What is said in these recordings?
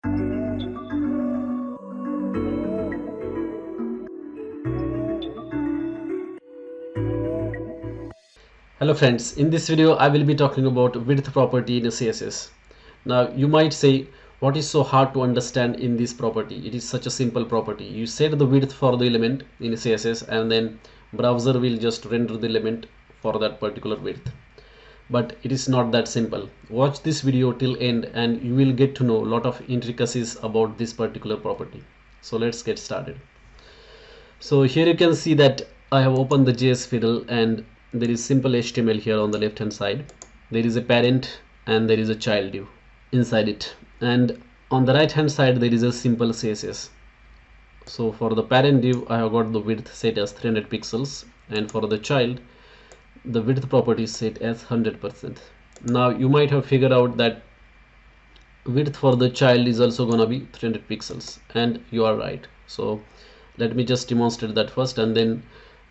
Hello friends, in this video I will be talking about width property in CSS. Now you might say, what is so hard to understand in this property? It is such a simple property. You set the width for the element in CSS and then browser will just render the element for that particular width. But it is not that simple. Watch this video till end and you will get to know a lot of intricacies about this particular property. So let's get started. So here you can see that I have opened the JS fiddle and there is simple HTML here on the left hand side. There is a parent and there is a child div inside it, and on the right hand side there is a simple CSS. So for the parent div I have got the width set as 300 pixels, and for the child the width property is set as 100%. Now you might have figured out that width for the child is also gonna be 300 pixels, and you are right. So let me just demonstrate that first and then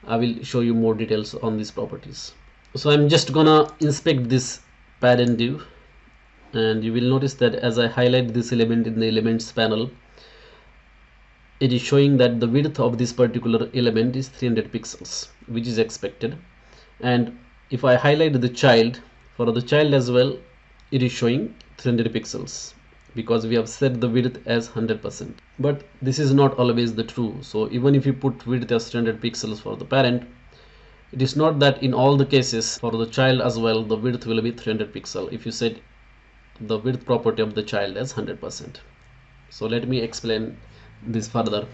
I will show you more details on these properties. So I'm just gonna inspect this parent div, and you will notice that as I highlight this element in the elements panel, it is showing that the width of this particular element is 300 pixels, which is expected. And if I highlight the child, for the child as well, it is showing 300 pixels because we have set the width as 100%. But this is not always the true. So even if you put width as 300 pixels for the parent, it is not that in all the cases for the child as well the width will be 300 pixel if you set the width property of the child as 100%. So let me explain this further.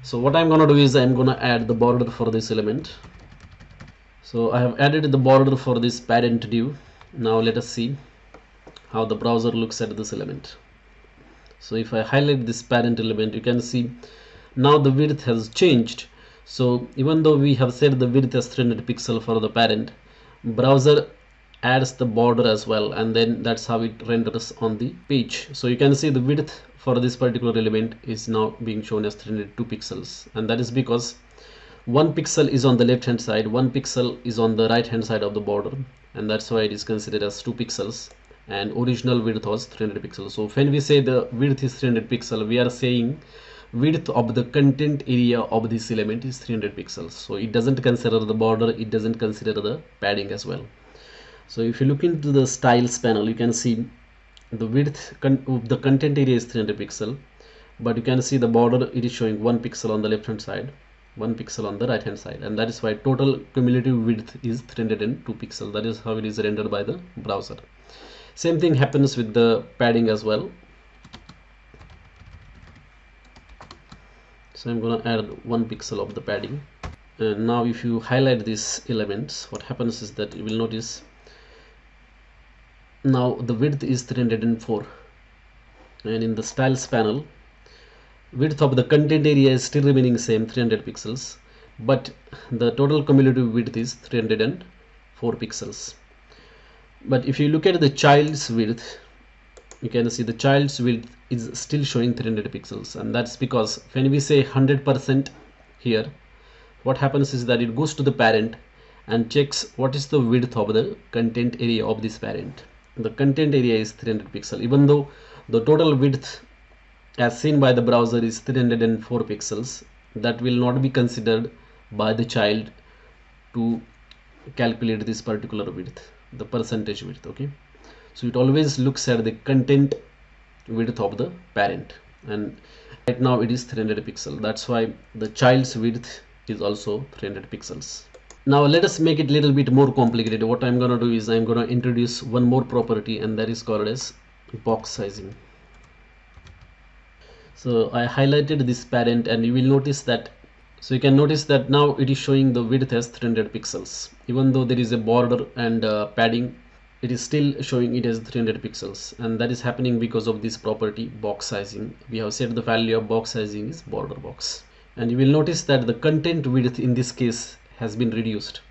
So what I'm gonna do is I'm gonna add the border for this element. So I have added the border for this parent div. Now let us see how the browser looks at this element. So if I highlight this parent element, you can see now the width has changed. So even though we have set the width as 300 pixel for the parent, browser adds the border as well, and then that's how it renders on the page. So you can see the width for this particular element is now being shown as 302 pixels, and that is because 1 pixel is on the left hand side, 1 pixel is on the right hand side of the border, and that's why it is considered as 2 pixels, and original width was 300 pixels. So when we say the width is 300 pixel, we are saying width of the content area of this element is 300 pixels. So it doesn't consider the border, it doesn't consider the padding as well. So if you look into the styles panel, you can see the width of the content area is 300 pixel, but you can see the border, it is showing 1 pixel on the left hand side, 1 pixel on the right hand side, and that is why total cumulative width is 302 pixel. That is how it is rendered by the browser. Same thing happens with the padding as well. So I'm gonna add 1 pixel of the padding, and now if you highlight these elements, what happens is that you will notice now the width is 304, and in the styles panel width of the content area is still remaining same, 300 pixels, but the total cumulative width is 304 pixels. But if you look at the child's width, you can see the child's width is still showing 300 pixels, and that's because when we say 100% here, what happens is that it goes to the parent and checks what is the width of the content area of this parent. The content area is 300 pixel, even though the total width as seen by the browser is 304 pixels, that will not be considered by the child to calculate this particular width, the percentage width. Okay, so it always looks at the content width of the parent, and right now it is 300 pixel. That's why the child's width is also 300 pixels. Now let us make it a little bit more complicated. What I'm gonna do is I'm gonna introduce one more property, and that is called as box sizing. So I highlighted this parent, and you will notice that, so you can notice that now it is showing the width as 300 pixels. Even though there is a border and padding, it is still showing it as 300 pixels, and that is happening because of this property box sizing. We have set the value of box sizing is border box, and you will notice that the content width in this case has been reduced.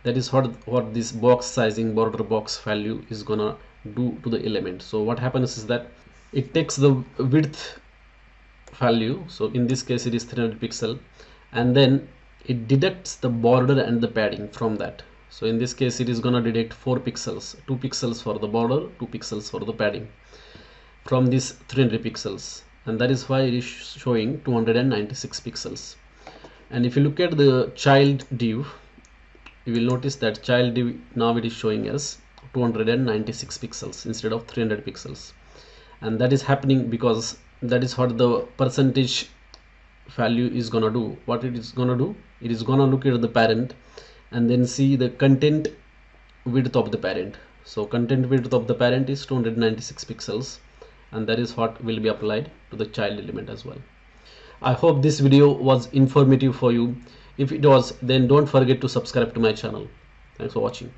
That is what this box sizing border box value is gonna do to the element. So what happens is that it takes the width value, so in this case it is 300 pixel, and then it deducts the border and the padding from that. So in this case it is gonna deduct 4 pixels, 2 pixels for the border, 2 pixels for the padding, from this 300 pixels, and that is why it is showing 296 pixels. And if you look at the child div, you will notice that child div now it is showing as 296 pixels instead of 300 pixels. And that is happening because that is what the percentage value is gonna do. What it is gonna do, it is gonna look at the parent and then see the content width of the parent. So content width of the parent is 296 pixels, and that is what will be applied to the child element as well. I hope this video was informative for you. If it was, then don't forget to subscribe to my channel. Thanks for watching.